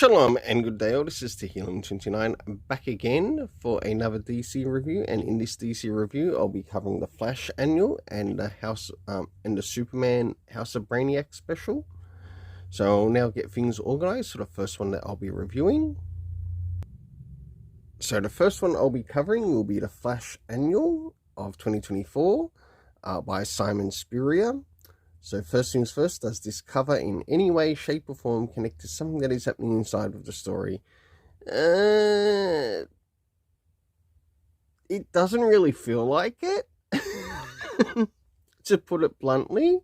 Shalom and good day all, this is Healing29 back again for another DC review, and in this DC review I'll be covering the Flash annual and the Superman House of Brainiac special. So I'll now get things organized for the first one that I'll be reviewing. So the first one I'll be covering will be the Flash annual of 2024 by Simon Spurrier. So first things first, does this cover in any way, shape or form connect to something that is happening inside of the story? It doesn't really feel like it, to put it bluntly.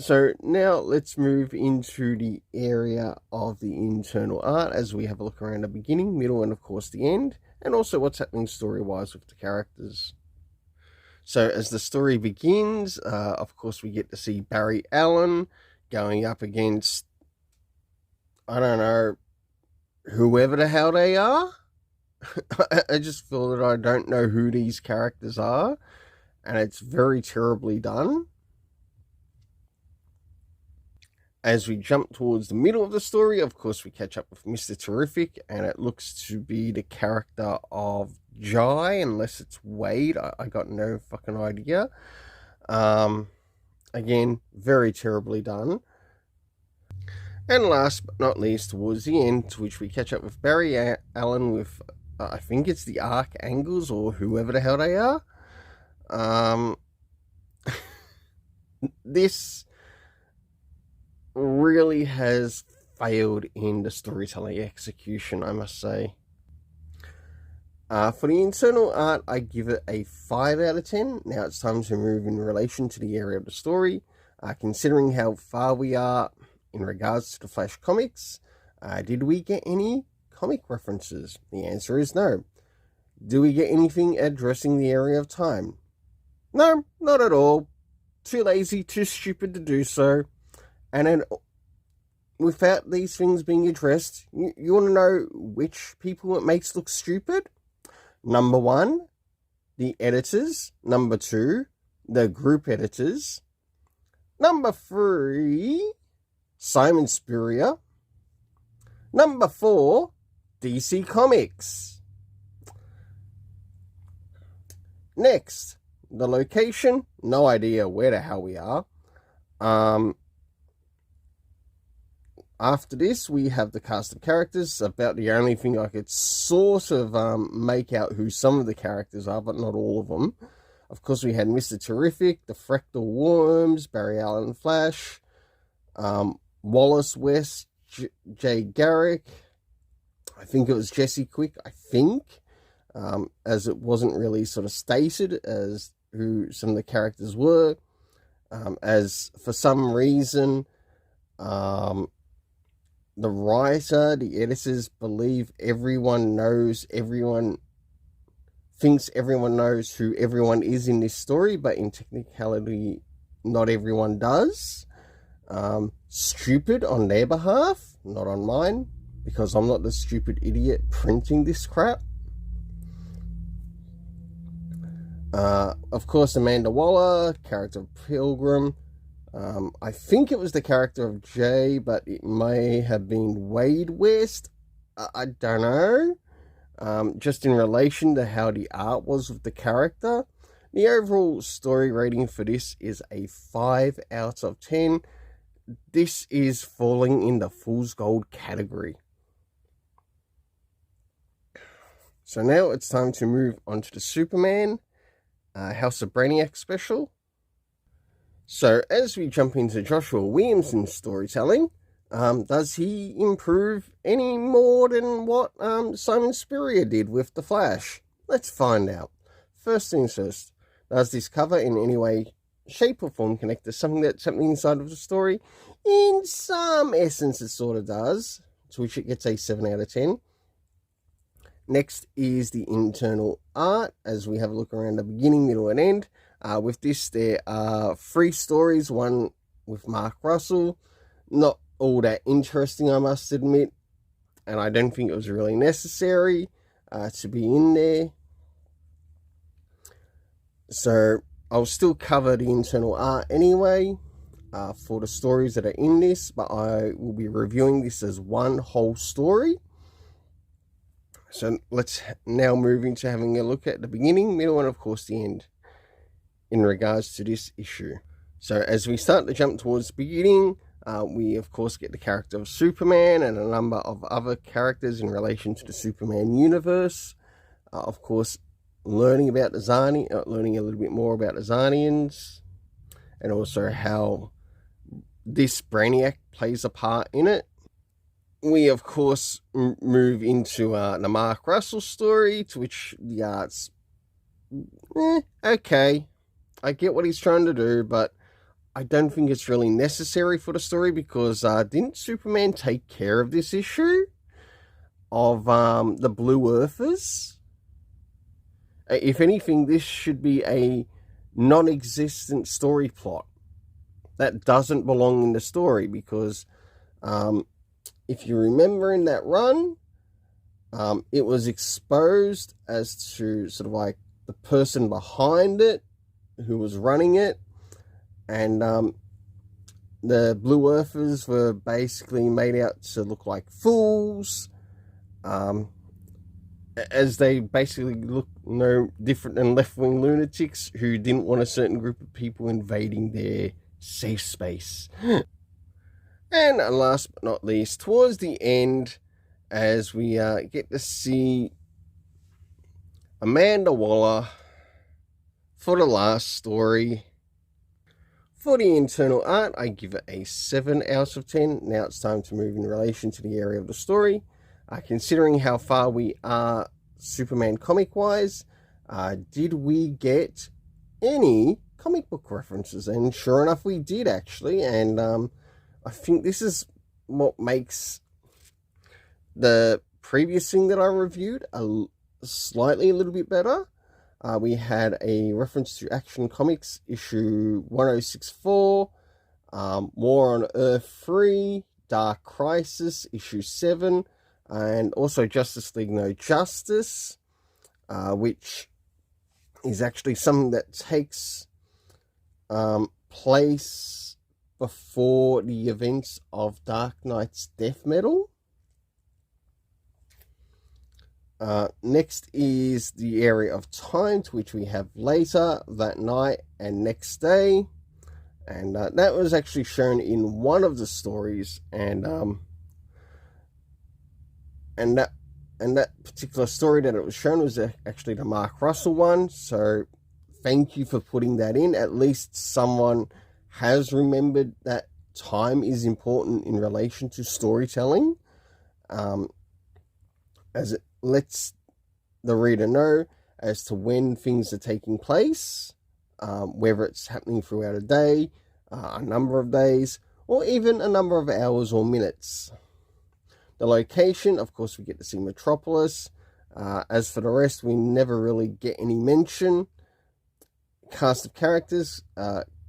So now let's move into the area of the internal art as we have a look around the beginning, middle and of course the end, and also what's happening story-wise with the characters. So as the story begins, of course, we get to see Barry Allen going up against, I don't know, whoever the hell they are. I just feel that I don't know who these characters are, and it's very terribly done. As we jump towards the middle of the story, of course, we catch up with Mr. Terrific, and it looks to be the character of Jai, unless it's Wade. I got no fucking idea. Again, very terribly done. And last but not least, towards the end, to which we catch up with Barry Allen with, I think it's the Archangels or whoever the hell they are. This really has failed in the storytelling execution, I must say. For the internal art, I give it a 5 out of 10. Now it's time to move in relation to the area of the story. Considering how far we are in regards to the Flash comics, did we get any comic references? The answer is no. Do we get anything addressing the area of time? No, not at all. Too lazy, too stupid to do so. And then, without these things being addressed, you want to know which people it makes look stupid? Number 1, the editors. Number 2, the group editors. Number 3, Simon Spurrier. Number 4, DC Comics. Next, the location. No idea where the hell we are. After this, we have the cast of characters. About the only thing I could sort of make out who some of the characters are, but not all of them. Of course, we had Mr. Terrific, the Fractal Worms, Barry Allen Flash, Wallace West, Jay Garrick. I think it was Jesse Quick, as it wasn't really sort of stated as who some of the characters were. As for some reason, the writer, the editors believe everyone thinks everyone knows who everyone is in this story, but in technicality, not everyone does. Stupid on their behalf, not on mine, because I'm not the stupid idiot printing this crap. Of course, Amanda Waller, character of Pilgrim. I think it was the character of Jay, but it may have been Wade West. I don't know. Just in relation to how the art was of the character, the overall story rating for this is a 5 out of 10. This is falling in the Fool's Gold category. So now it's time to move on to the Superman House of Brainiac special. So, as we jump into Joshua Williamson's storytelling, does he improve any more than what Simon Spurrier did with The Flash? Let's find out. First things first, does this cover in any way, shape or form connect to something that's happening inside of the story? In some essence, it sort of does, to which it gets a 7 out of 10. Next is the internal art, as we have a look around the beginning, middle and end. With this, there are 3 stories, one with Mark Russell. Not all that interesting, I must admit, and I don't think it was really necessary to be in there. So I'll still cover the internal art anyway. for the stories that are in this, but I will be reviewing this as one whole story. So let's now move into having a look at the beginning, middle, and of course the end in regards to this issue. So as we start to jump towards the beginning, we of course get the character of Superman and a number of other characters in relation to the Superman universe. Of course, learning about the learning a little bit more about the Zarnians, and also how this Brainiac plays a part in it. We, of course, move into the Mark Russell story, to which the art's okay. I get what he's trying to do, but I don't think it's really necessary for the story, because didn't Superman take care of this issue of the Blue Earthers? If anything, this should be a non-existent story plot that doesn't belong in the story, because if you remember in that run, it was exposed as to sort of like the person behind it, who was running it, and the Blue Earthers were basically made out to look like fools, as they basically look no different than left-wing lunatics who didn't want a certain group of people invading their safe space. And last but not least, towards the end, as we get to see Amanda Waller for the last story. For the internal art, I give it a 7 out of 10. Now it's time to move in relation to the area of the story. Considering how far we are Superman comic-wise, did we get any comic book references? And sure enough, we did actually. And I think this is what makes the previous thing that I reviewed a little bit better. We had a reference to Action Comics issue 1064, War on Earth 3, Dark Crisis issue 7, and also Justice League No Justice, which is actually something that takes place before the events of Dark Knight's death metal. Next is the area of time, to which we have later, that night, and next day. And that was actually shown in one of the stories, and that particular story that it was shown was actually the Mark Russell one. So thank you for putting that in. At least someone has remembered that time is important in relation to storytelling, as it lets the reader know as to when things are taking place, whether it's happening throughout a day, a number of days, or even a number of hours or minutes. The location, of course, we get to see Metropolis. As for the rest, we never really get any mention. Cast of characters,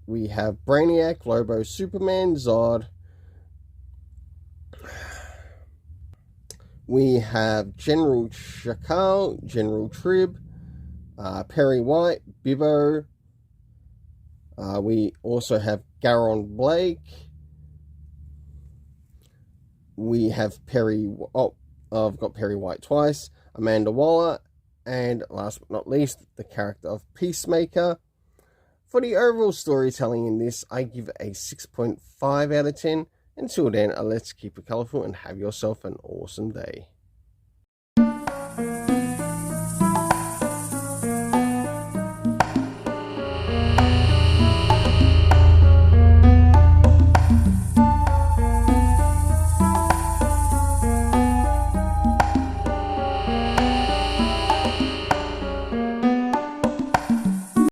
we have Brainiac, Lobo, Superman, Zod. We have General Shakal, General Trib, Perry White, Bibbo. We also have Garon Blake. We have I've got Perry White twice, Amanda Waller, and last but not least, the character of Peacemaker. For the overall storytelling in this, I give it a 6.5 out of 10. Until then, let's keep it colourful and have yourself an awesome day.